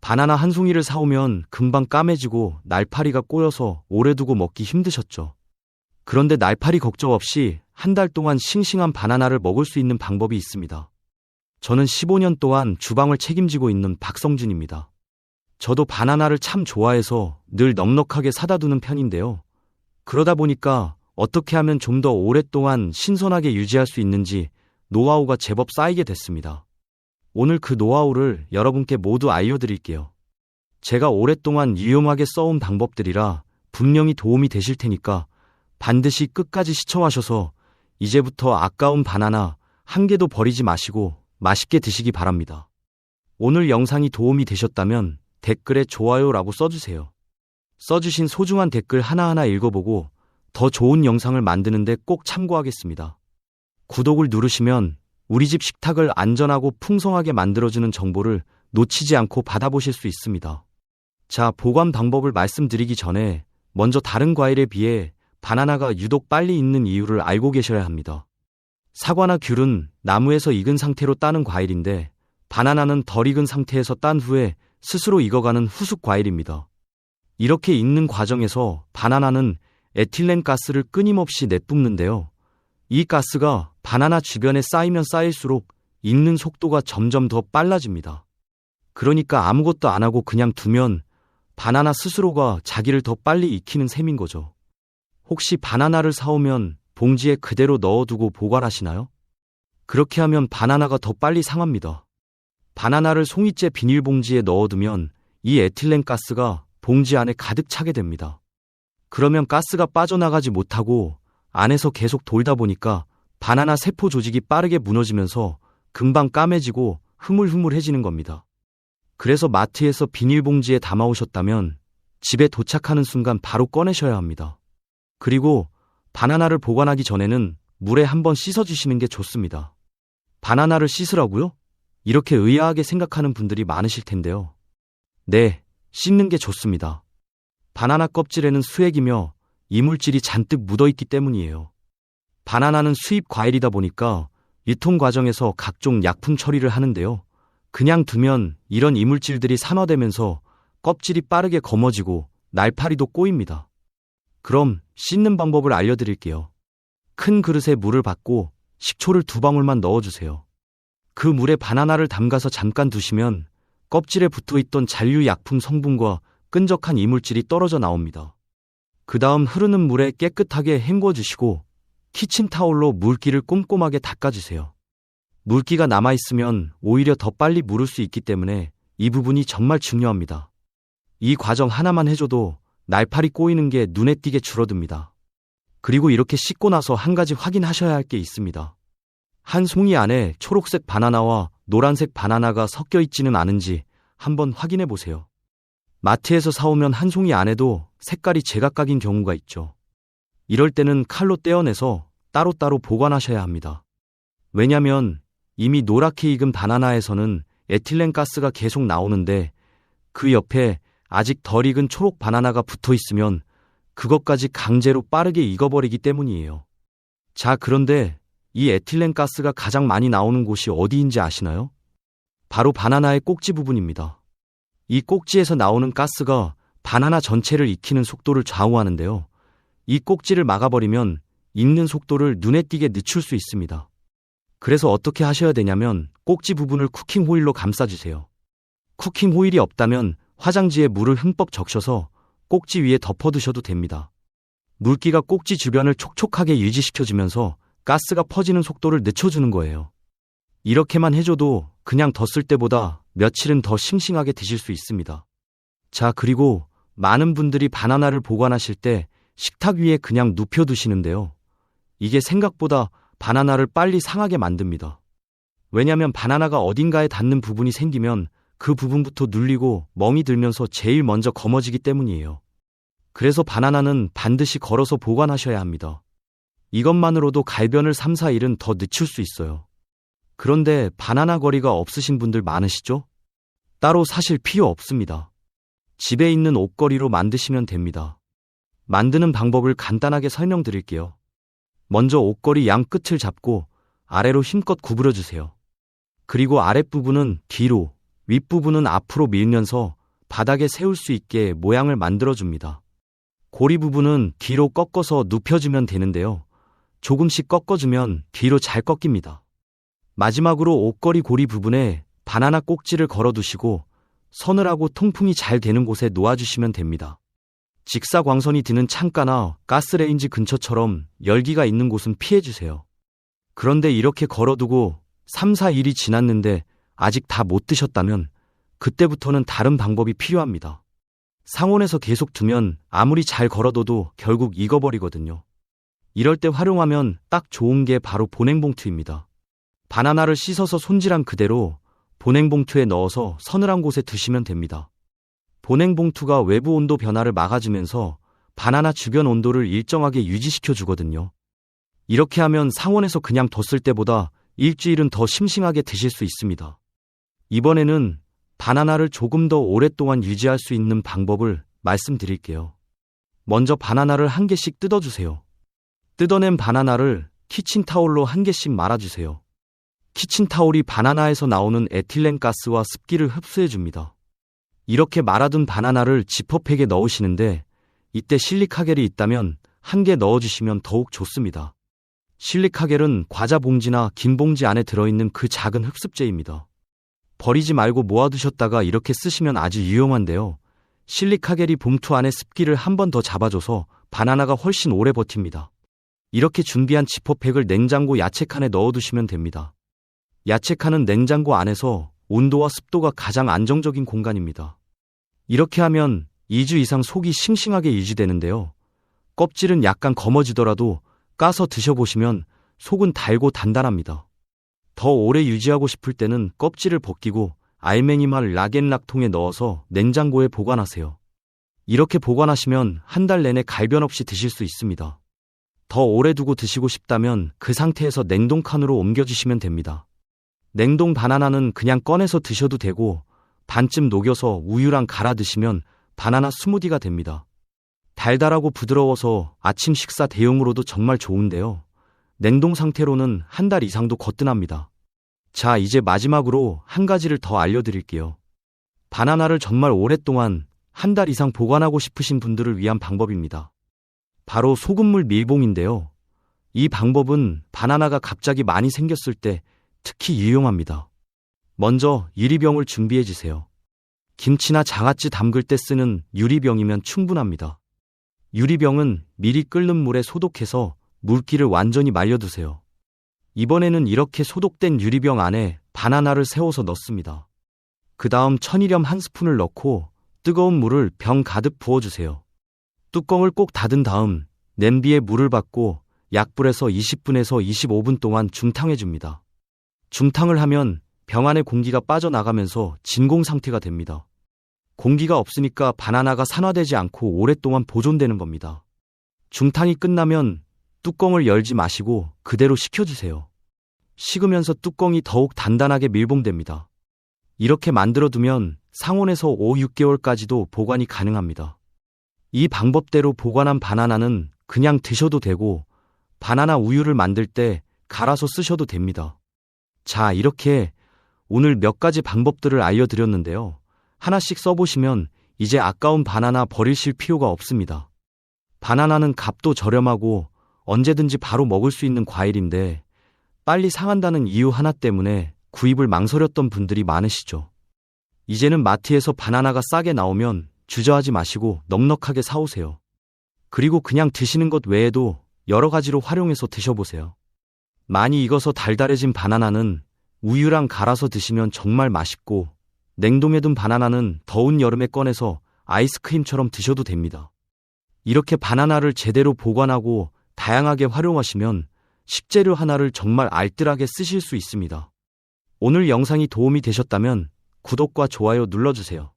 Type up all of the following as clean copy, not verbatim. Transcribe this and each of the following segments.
바나나 한 송이를 사오면 금방 까매지고 날파리가 꼬여서 오래 두고 먹기 힘드셨죠. 그런데 날파리 걱정 없이 한 달 동안 싱싱한 바나나를 먹을 수 있는 방법이 있습니다. 저는 15년 동안 주방을 책임지고 있는 박성준입니다. 저도 바나나를 참 좋아해서 늘 넉넉하게 사다 두는 편인데요. 그러다 보니까 어떻게 하면 좀 더 오랫동안 신선하게 유지할 수 있는지 노하우가 제법 쌓이게 됐습니다. 오늘 그 노하우를 여러분께 모두 알려드릴게요. 제가 오랫동안 유용하게 써온 방법들이라 분명히 도움이 되실 테니까 반드시 끝까지 시청하셔서 이제부터 아까운 바나나 한 개도 버리지 마시고 맛있게 드시기 바랍니다. 오늘 영상이 도움이 되셨다면 댓글에 좋아요라고 써주세요. 써주신 소중한 댓글 하나하나 읽어보고 더 좋은 영상을 만드는데 꼭 참고하겠습니다. 구독을 누르시면 우리 집 식탁을 안전하고 풍성하게 만들어주는 정보를 놓치지 않고 받아보실 수 있습니다. 자, 보관 방법을 말씀드리기 전에 먼저 다른 과일에 비해 바나나가 유독 빨리 익는 이유를 알고 계셔야 합니다. 사과나 귤은 나무에서 익은 상태로 따는 과일인데 바나나는 덜 익은 상태에서 딴 후에 스스로 익어가는 후숙 과일입니다. 이렇게 익는 과정에서 바나나는 에틸렌 가스를 끊임없이 내뿜는데요. 이 가스가 바나나 주변에 쌓이면 쌓일수록 익는 속도가 점점 더 빨라집니다. 그러니까 아무것도 안 하고 그냥 두면 바나나 스스로가 자기를 더 빨리 익히는 셈인 거죠. 혹시 바나나를 사오면 봉지에 그대로 넣어두고 보관하시나요? 그렇게 하면 바나나가 더 빨리 상합니다. 바나나를 송이째 비닐봉지에 넣어두면 이 에틸렌 가스가 봉지 안에 가득 차게 됩니다. 그러면 가스가 빠져나가지 못하고 안에서 계속 돌다 보니까 바나나 세포 조직이 빠르게 무너지면서 금방 까매지고 흐물흐물해지는 겁니다. 그래서 마트에서 비닐봉지에 담아오셨다면 집에 도착하는 순간 바로 꺼내셔야 합니다. 그리고 바나나를 보관하기 전에는 물에 한번 씻어주시는 게 좋습니다. 바나나를 씻으라고요? 이렇게 의아하게 생각하는 분들이 많으실 텐데요. 네, 씻는 게 좋습니다. 바나나 껍질에는 수액이며 이물질이 잔뜩 묻어있기 때문이에요. 바나나는 수입 과일이다 보니까 유통 과정에서 각종 약품 처리를 하는데요. 그냥 두면 이런 이물질들이 산화되면서 껍질이 빠르게 검어지고 날파리도 꼬입니다. 그럼 씻는 방법을 알려드릴게요. 큰 그릇에 물을 붓고 식초를 2방울만 넣어주세요. 그 물에 바나나를 담가서 잠깐 두시면 껍질에 붙어있던 잔류 약품 성분과 끈적한 이물질이 떨어져 나옵니다. 그 다음 흐르는 물에 깨끗하게 헹궈주시고 키친타올로 물기를 꼼꼼하게 닦아주세요. 물기가 남아있으면 오히려 더 빨리 무를 수 있기 때문에 이 부분이 정말 중요합니다. 이 과정 하나만 해줘도 날파리 꼬이는 게 눈에 띄게 줄어듭니다. 그리고 이렇게 씻고 나서 한 가지 확인하셔야 할 게 있습니다. 한 송이 안에 초록색 바나나와 노란색 바나나가 섞여 있지는 않은지 한번 확인해 보세요. 마트에서 사오면 한 송이 안에도 색깔이 제각각인 경우가 있죠. 이럴 때는 칼로 떼어내서 따로따로 보관하셔야 합니다. 왜냐면 이미 노랗게 익은 바나나에서는 에틸렌 가스가 계속 나오는데 그 옆에 아직 덜 익은 초록 바나나가 붙어 있으면 그것까지 강제로 빠르게 익어버리기 때문이에요. 자, 그런데 이 에틸렌 가스가 가장 많이 나오는 곳이 어디인지 아시나요? 바로 바나나의 꼭지 부분입니다. 이 꼭지에서 나오는 가스가 바나나 전체를 익히는 속도를 좌우하는데요. 이 꼭지를 막아버리면 익는 속도를 눈에 띄게 늦출 수 있습니다. 그래서 어떻게 하셔야 되냐면 꼭지 부분을 쿠킹 호일로 감싸주세요. 쿠킹 호일이 없다면 화장지에 물을 흠뻑 적셔서 꼭지 위에 덮어두셔도 됩니다. 물기가 꼭지 주변을 촉촉하게 유지시켜주면서 가스가 퍼지는 속도를 늦춰주는 거예요. 이렇게만 해줘도 그냥 뒀을 때보다 며칠은 더 싱싱하게 드실 수 있습니다. 자, 그리고 많은 분들이 바나나를 보관하실 때 식탁 위에 그냥 눕혀두시는데요. 이게 생각보다 바나나를 빨리 상하게 만듭니다. 왜냐면 바나나가 어딘가에 닿는 부분이 생기면 그 부분부터 눌리고 멍이 들면서 제일 먼저 검어지기 때문이에요. 그래서 바나나는 반드시 걸어서 보관하셔야 합니다. 이것만으로도 갈변을 3, 4일은 더 늦출 수 있어요. 그런데 바나나 거리가 없으신 분들 많으시죠? 따로 사실 필요 없습니다. 집에 있는 옷걸이로 만드시면 됩니다. 만드는 방법을 간단하게 설명드릴게요. 먼저 옷걸이 양 끝을 잡고 아래로 힘껏 구부려주세요. 그리고 아랫부분은 뒤로, 윗부분은 앞으로 밀면서 바닥에 세울 수 있게 모양을 만들어줍니다. 고리 부분은 뒤로 꺾어서 눕혀주면 되는데요. 조금씩 꺾어주면 뒤로 잘 꺾입니다. 마지막으로 옷걸이 고리 부분에 바나나 꼭지를 걸어두시고 서늘하고 통풍이 잘 되는 곳에 놓아주시면 됩니다. 직사광선이 드는 창가나 가스레인지 근처처럼 열기가 있는 곳은 피해주세요. 그런데 이렇게 걸어두고 3, 4일이 지났는데 아직 다 못 드셨다면 그때부터는 다른 방법이 필요합니다. 상온에서 계속 두면 아무리 잘 걸어둬도 결국 익어버리거든요. 이럴 때 활용하면 딱 좋은 게 바로 보냉봉투입니다. 바나나를 씻어서 손질한 그대로 보냉봉투에 넣어서 서늘한 곳에 두시면 됩니다. 보냉봉투가 외부 온도 변화를 막아주면서 바나나 주변 온도를 일정하게 유지시켜 주거든요. 이렇게 하면 상온에서 그냥 뒀을 때보다 일주일은 더 싱싱하게 드실 수 있습니다. 이번에는 바나나를 조금 더 오랫동안 유지할 수 있는 방법을 말씀드릴게요. 먼저 바나나를 한 개씩 뜯어주세요. 뜯어낸 바나나를 키친타올로 한 개씩 말아주세요. 키친타올이 바나나에서 나오는 에틸렌 가스와 습기를 흡수해줍니다. 이렇게 말아둔 바나나를 지퍼백에 넣으시는데 이때 실리카겔이 있다면 한 개 넣어주시면 더욱 좋습니다. 실리카겔은 과자 봉지나 긴 봉지 안에 들어있는 그 작은 흡습제입니다. 버리지 말고 모아두셨다가 이렇게 쓰시면 아주 유용한데요. 실리카겔이 봉투 안에 습기를 한 번 더 잡아줘서 바나나가 훨씬 오래 버팁니다. 이렇게 준비한 지퍼백을 냉장고 야채칸에 넣어두시면 됩니다. 야채칸은 냉장고 안에서 온도와 습도가 가장 안정적인 공간입니다. 이렇게 하면 2주 이상 속이 싱싱하게 유지되는데요. 껍질은 약간 검어지더라도 까서 드셔보시면 속은 달고 단단합니다. 더 오래 유지하고 싶을 때는 껍질을 벗기고 알맹이말 락앤락통에 넣어서 냉장고에 보관하세요. 이렇게 보관하시면 한 달 내내 갈변 없이 드실 수 있습니다. 더 오래 두고 드시고 싶다면 그 상태에서 냉동칸으로 옮겨주시면 됩니다. 냉동 바나나는 그냥 꺼내서 드셔도 되고 반쯤 녹여서 우유랑 갈아 드시면 바나나 스무디가 됩니다. 달달하고 부드러워서 아침 식사 대용으로도 정말 좋은데요. 냉동 상태로는 한 달 이상도 거뜬합니다. 자, 이제 마지막으로 한 가지를 더 알려드릴게요. 바나나를 정말 오랫동안 한 달 이상 보관하고 싶으신 분들을 위한 방법입니다. 바로 소금물 밀봉인데요. 이 방법은 바나나가 갑자기 많이 생겼을 때 특히 유용합니다. 먼저 유리병을 준비해 주세요. 김치나 장아찌 담글 때 쓰는 유리병이면 충분합니다. 유리병은 미리 끓는 물에 소독해서 물기를 완전히 말려두세요. 이번에는 이렇게 소독된 유리병 안에 바나나를 세워서 넣습니다. 그 다음 천일염 한 스푼을 넣고 뜨거운 물을 병 가득 부어주세요. 뚜껑을 꼭 닫은 다음 냄비에 물을 붓고 약불에서 20분에서 25분 동안 중탕해줍니다. 중탕을 하면 병 안에 공기가 빠져나가면서 진공 상태가 됩니다. 공기가 없으니까 바나나가 산화되지 않고 오랫동안 보존되는 겁니다. 중탕이 끝나면 뚜껑을 열지 마시고 그대로 식혀주세요. 식으면서 뚜껑이 더욱 단단하게 밀봉됩니다. 이렇게 만들어두면 상온에서 5, 6개월까지도 보관이 가능합니다. 이 방법대로 보관한 바나나는 그냥 드셔도 되고 바나나 우유를 만들 때 갈아서 쓰셔도 됩니다. 자, 이렇게 오늘 몇 가지 방법들을 알려드렸는데요. 하나씩 써보시면 이제 아까운 바나나 버리실 필요가 없습니다. 바나나는 값도 저렴하고 언제든지 바로 먹을 수 있는 과일인데 빨리 상한다는 이유 하나 때문에 구입을 망설였던 분들이 많으시죠. 이제는 마트에서 바나나가 싸게 나오면 주저하지 마시고 넉넉하게 사오세요. 그리고 그냥 드시는 것 외에도 여러 가지로 활용해서 드셔보세요. 많이 익어서 달달해진 바나나는 우유랑 갈아서 드시면 정말 맛있고 냉동해둔 바나나는 더운 여름에 꺼내서 아이스크림처럼 드셔도 됩니다. 이렇게 바나나를 제대로 보관하고 다양하게 활용하시면 식재료 하나를 정말 알뜰하게 쓰실 수 있습니다. 오늘 영상이 도움이 되셨다면 구독과 좋아요 눌러주세요.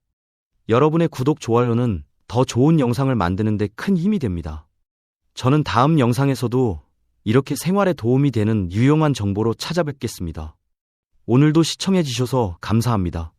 여러분의 구독, 좋아요는 더 좋은 영상을 만드는 데 큰 힘이 됩니다. 저는 다음 영상에서도 이렇게 생활에 도움이 되는 유용한 정보로 찾아뵙겠습니다. 오늘도 시청해 주셔서 감사합니다.